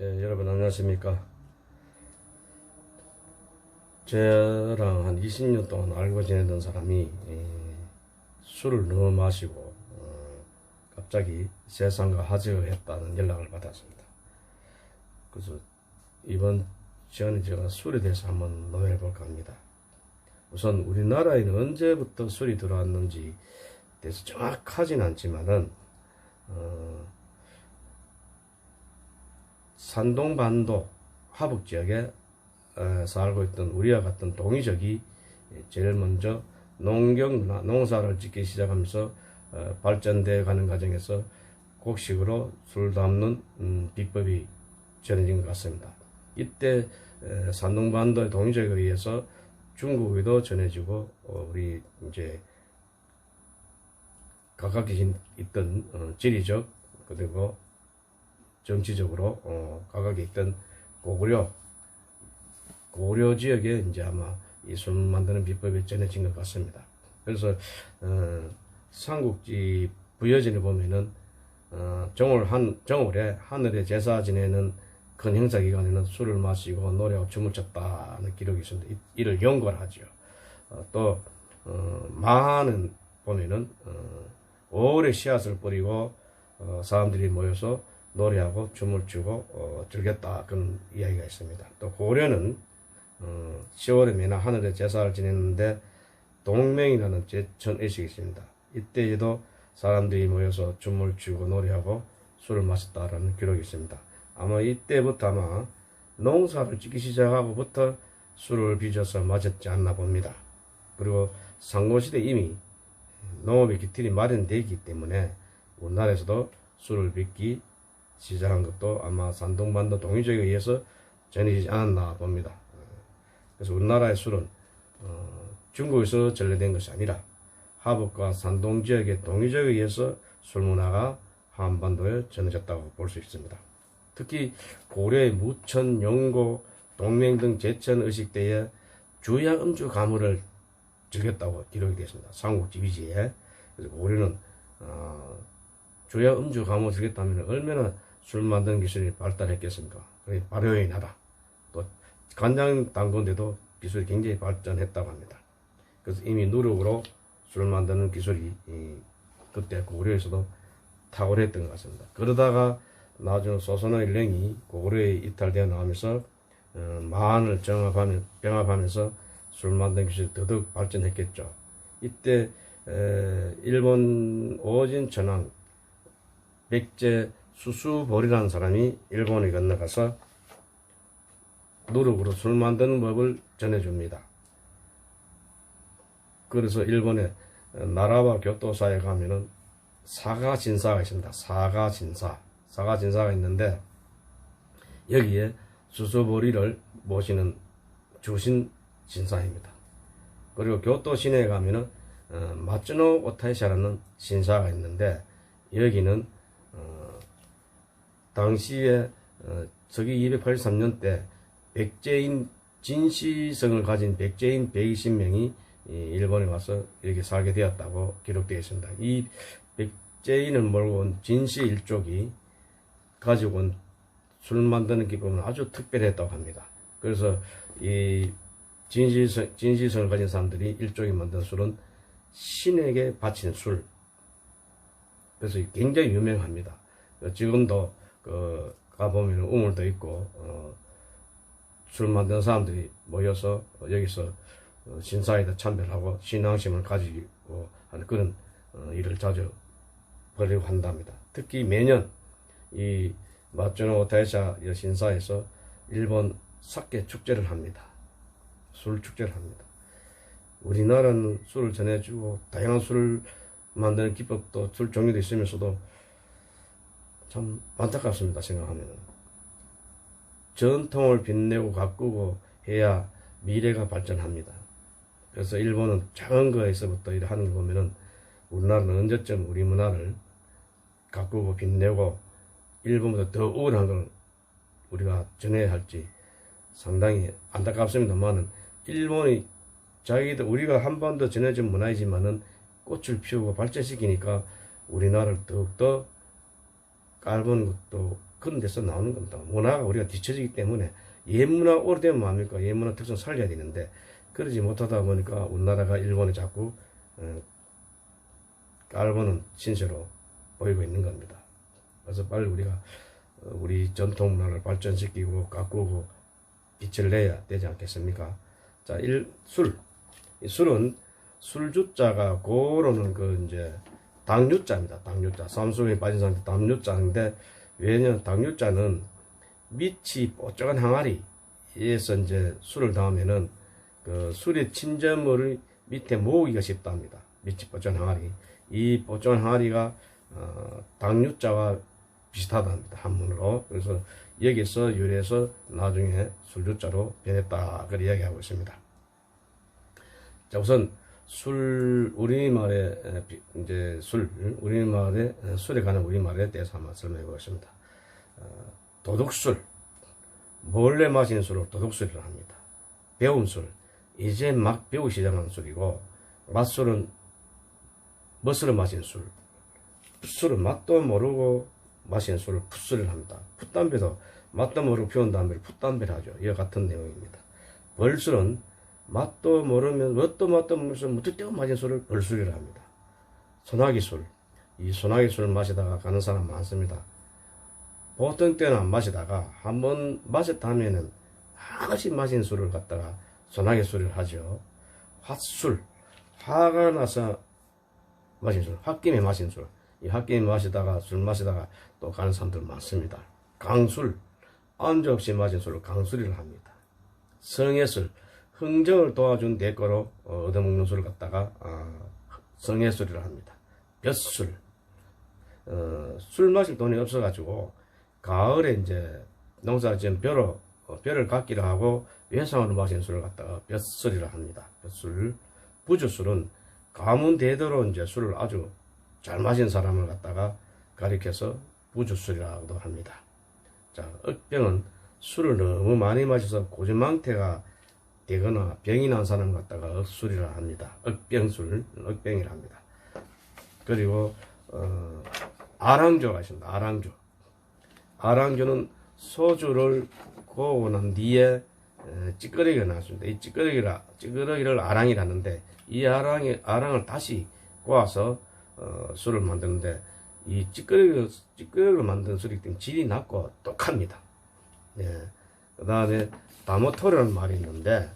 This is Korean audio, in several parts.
여러분 안녕하십니까. 저랑 한 20년 동안 알고 지내던 사람이 술을 너무 마시고 갑자기 세상과 하직을 했다는 연락을 받았습니다. 그래서 이번 시간에 제가 술에 대해서 한번 논의해 볼까 합니다. 우선 우리나라에는 언제부터 술이 들어왔는지 대해서 정확하진 않지만은 산동반도 하북 지역에 살고 있던 우리와 같은 동이족이 제일 먼저 농경문화, 농사를 짓기 시작하면서 발전되어 가는 과정에서 곡식으로 술 담는 비법이 전해진 것 같습니다. 이때 산동반도의 동이족에 의해서 중국에도 전해지고 우리 이제 각각이 있던 지리적 그리고 정치적으로 각각에 있던 고구려 지역에 이제 아마 이 술 만드는 비법이 전해진 것 같습니다. 그래서 삼국지 부여진에 보면은 정월에 하늘에 제사 지내는 큰 행사 기간에는 술을 마시고 노래하고 춤을 췄다는 기록이 있습니다. 이를 연골하죠. 또 마하는 보면은 5월에 씨앗을 뿌리고 사람들이 모여서 노래하고 춤을 추고 즐겼다 그런 이야기가 있습니다. 또 고려는 10월에 매나 하늘에 제사를 지냈는데 동맹이라는 제천 의식이 있습니다. 이때에도 사람들이 모여서 춤을 추고 노래하고 술을 마셨다라는 기록이 있습니다. 아마 이때부터 아마 농사를 짓기 시작하고부터 술을 빚어서 마셨지 않나 봅니다. 그리고 상고시대 이미 농업의 기틀이 마련되기 때문에 우리나라에서도 술을 빚기 시작한 것도 아마 산동반도 동이족에 의해서 전해지지 않았나 봅니다. 그래서 우리나라의 술은 중국에서 전래된 것이 아니라 하북과 산동 지역의 동이족에 의해서 술 문화가 한반도에 전해졌다고 볼 수 있습니다. 특히 고려의 무천, 용고, 동맹 등 제천 의식 때에 주야 음주 가물을 즐겼다고 기록이 되어 있습니다. 삼국지 위지에. 그래서 고려는 주야 음주 가물을 즐겼다면 얼마나 술 만드는 기술이 발달했겠습니까? 그게 발효에 나다. 또 간장 담그는데도 기술이 굉장히 발전했다고 합니다. 그래서 이미 누룩으로 술 만드는 기술이 그때 고구려에서도 탁월했던 것 같습니다. 그러다가 나중에 소선의 일령이 고구려에 이탈되어 나오면서 마한을 병합하면서 술 만드는 기술이 더더욱 발전했겠죠. 이때 일본 오진 천황 백제 수수보리라는 사람이 일본에 건너가서 누룩으로 술 만드는 법을 전해줍니다. 그래서 일본의 나라와 교토사에 가면은 사가진사가 있습니다. 사가진사가 있는데 여기에 수수보리를 모시는 주신 진사입니다. 그리고 교토 시내에 가면은 마츠노 오타이샤라는 신사가 있는데 여기는 당시에 서기 283년 때 백제인 진시성을 가진 백제인 120명이 일본에 와서 이렇게 살게 되었다고 기록되어 있습니다. 이 백제인을 몰고 온 진시 일족이 가지고 온 술 만드는 기법은 아주 특별했다고 합니다. 그래서 이 진시성을 가진 사람들이 일족이 만든 술은 신에게 바친 술. 그래서 굉장히 유명합니다. 지금도 가보면 우물도 있고 술 만드는 사람들이 모여서 여기서 신사에다 참배하고 신앙심을 가지고 하는 그런 일을 자주 벌이고 한답니다. 특히 매년 이 마츠노 오타이샤 신사에서 일본 사케 축제를 합니다. 술 축제를 합니다. 우리나라는 술을 전해주고 다양한 술을 만드는 기법도 술 종류도 있으면서도 참 안타깝습니다. 생각하면 전통을 빛내고 가꾸고 해야 미래가 발전합니다. 그래서 일본은 작은 거에서부터 일을 하는 거 보면은 우리나라는 언제쯤 우리 문화를 가꾸고 빛내고 일본보다 더 우월한 걸 우리가 전해야 할지 상당히 안타깝습니다만은 일본이 자기들 우리가 한 번 더 전해진 문화이지만은 꽃을 피우고 발전시키니까 우리나라를 더욱더 깔은 것도 그런 데서 나오는 겁니다. 문화가 우리가 뒤처지기 때문에 옛문화 오래되면 뭐합니까? 옛문화 특성 살려야 되는데 그러지 못하다 보니까 우리나라가 일본에 자꾸 깔보는 신세로 보이고 있는 겁니다. 그래서 빨리 우리가 우리 전통 문화를 발전시키고 가꾸고 빛을 내야 되지 않겠습니까? 자, 술. 이 술은 술주자가 고로는 그 이제 당류자입니다. 당류자. 삼수에 빠진 상태 당류자인데 왜냐면 당류자는 밑이 뽀짝한 항아리에서 이제 술을 담으면은 그 술의 침전물을 밑에 모으기가 쉽답니다. 밑이 뽀짝한 항아리. 이 뽀짝한 항아리가 당류자와 비슷하답니다. 한문으로. 그래서 여기서 유래해서 나중에 술주자로 변했다. 그렇게 이야기하고 있습니다. 자, 우선 우리말의 이제 우리말의 술에 관한 우리말에 대해서 한번 설명해 보겠습니다. 도둑술, 몰래 마시는 술을 도둑술이라 합니다. 배운 술, 이제 막 배우기 시작하는 술이고, 맛술은 멋으로 마시는 술, 풋술은 맛도 모르고 마시는 술을 풋술이라 합니다. 풋담배도 맛도 모르고 피운 담배를 풋담배라 하죠. 이와 같은 내용입니다. 벌술은 맛도 모르면 뭣도 모르면서 무턱 떼고 마신 술을 벌술이라 합니다. 소나기술, 이 소나기술 마시다가 가는 사람 많습니다. 보통 때는 안 마시다가 한번 마셨다 하면은 한없이 마신 술을 갖다가 소나기술을 하죠. 핫술, 화가 나서 마신 술, 홧김에 마신 술, 이 홧김에 마시다가 술 마시다가 또 가는 사람들 많습니다. 강술, 안주 없이 마신 술을 강술이라 합니다. 성애술, 흥정을 도와준 대가로 얻어먹는 술을 갖다가 성애술이라 합니다. 볕술, 술 마실 돈이 없어가지고 가을에 이제 농사 지은 벼를 갖기로 하고 외상으로 마신 술을 갖다가 볕술이라 합니다. 볕술, 부주술은 가문 대대로 이제 술을 아주 잘 마신 사람을 갖다가 가리켜서 부주술이라고도 합니다. 자, 억병은 술을 너무 많이 마셔서 고지망태가 되거나 병이 난 사람 갖다가 억술이라 합니다. 억병술, 억병이라 합니다. 그리고 아랑조가 있습니다. 아랑조. 아랑조는 소주를 고고 난 뒤에 찌꺼기가 나왔습니다. 이 찌꺼기를 아랑이라는데 이 아랑을 다시 고아서 술을 만드는데 이 찌꺼기를 만든 술이기 때문에 질이 낮고 독합니다. 예. 그 다음에 다모토리라는 말이 있는데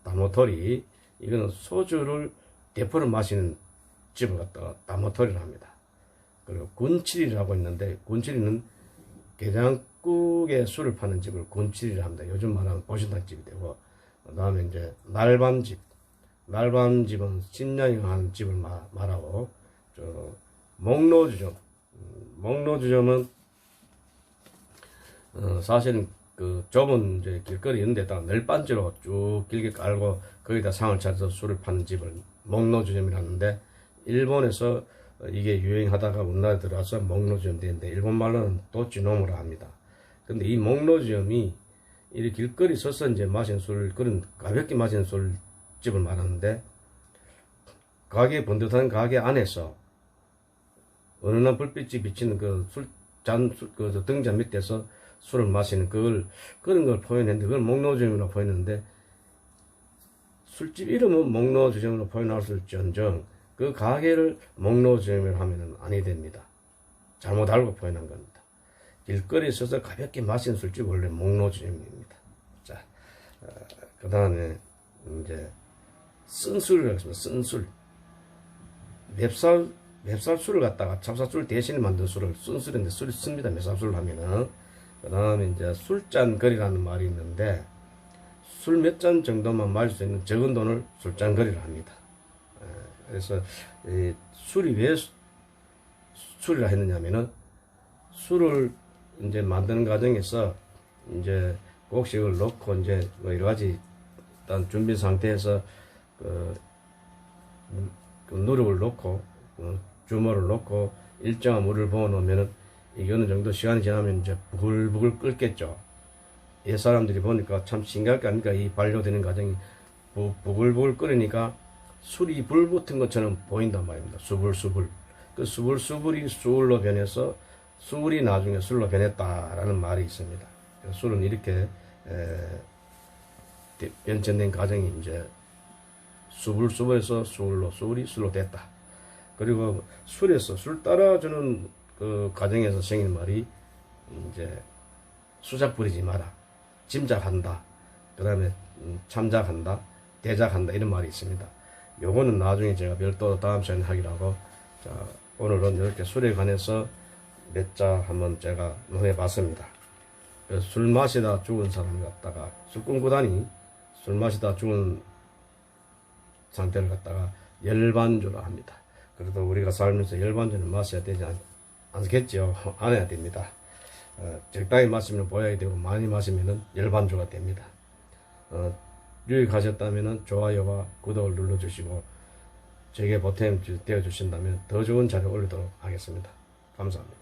다모토리, 이거는 소주를 대포를 마시는 집을 갖다가 다모토리를 합니다. 그리고 군칠이라고 있는데 군칠이는 게장국에 술을 파는 집을 군칠이라 합니다. 요즘 말하면 보신탕집이 되고, 그 다음에 이제 날밤집, 날밤집은 신량이 하는 집을 말하고, 목로주점, 목로주점은 사실은 그 좁은 이제 길거리 이런 데다가 널빤지로 쭉 길게 깔고 거기다 상을 차려서 술을 파는 집을 목로주점이라는데, 일본에서 이게 유행하다가 우리나라에 들어와서 목로주점 되는데 일본 말로는 도찌노무라 합니다. 근데 이 목로주점이 이 길거리 서서 이제 마신 술, 그런 가볍게 마신 술집을 말하는데, 가게 번듯한 가게 안에서 은은한 불빛이 비치는 그 그 등잔 밑에서 술을 마시는 그런 걸 표현했는데, 그걸 목로주점이라고 표현했는데, 술집 이름은 목로주점으로 표현할수있지언정 그 가게를 목로주점이라고 하면은 아니 됩니다. 잘못 알고 표현한 겁니다. 길거리에 서서 가볍게 마시는 술집 원래 목로주점입니다. 자, 그 다음에 이제 쓴술이라고 했습니다. 쓴술. 맵쌀술을 갖다가 찹쌀술 대신에 만든 술을 쓴술인데 술이 씁니다. 맵쌀술을 하면은. 그 다음에 이제 술잔거리라는 말이 있는데, 술 몇 잔 정도만 마실 수 있는 적은 돈을 술잔거리를 합니다. 그래서 이 술이 왜 술이라 했느냐면은, 술을 이제 만드는 과정에서 이제 곡식을 넣고 이제 뭐 여러 가지 일단 준비 상태에서 그 누룩을 넣고 주모를 넣고 일정한 물을 부어 놓으면은 이게 어느 정도 시간이 지나면 이제 부글부글 끓겠죠. 옛 사람들이 보니까 참 신기할 거 아닙니까? 이 발효되는 과정이 부글부글 끓으니까 술이 불 붙은 것처럼 보인단 말입니다. 수불수불. 그 수불수불이 술로 변해서 술이 나중에 술로 변했다라는 말이 있습니다. 술은 이렇게 변천된 과정이 이제 수불수불에서 술이 술로 됐다. 그리고 술에서 술 따라주는 그 과정에서 생긴 말이 이제 수작 부리지 마라, 짐작한다, 그 다음에 참작한다, 대작한다 이런 말이 있습니다. 요거는 나중에 제가 별도로 다음 시간에 하기로 하고, 자, 오늘은 이렇게 술에 관해서 몇 자 한번 제가 논해 봤습니다. 술 마시다 죽은 사람 갖다가 술 꿈꾸다니 술 마시다 죽은 상태를 갖다가 열반주라 합니다. 그래도 우리가 살면서 열반주는 마셔야 되지 않겠죠? 안 해야 됩니다. 적당히 마시면 보약이 되고 많이 마시면 열반주가 됩니다. 유익하셨다면 좋아요와 구독을 눌러주시고 제게 보탬 되어 주신다면 더 좋은 자료 올리도록 하겠습니다. 감사합니다.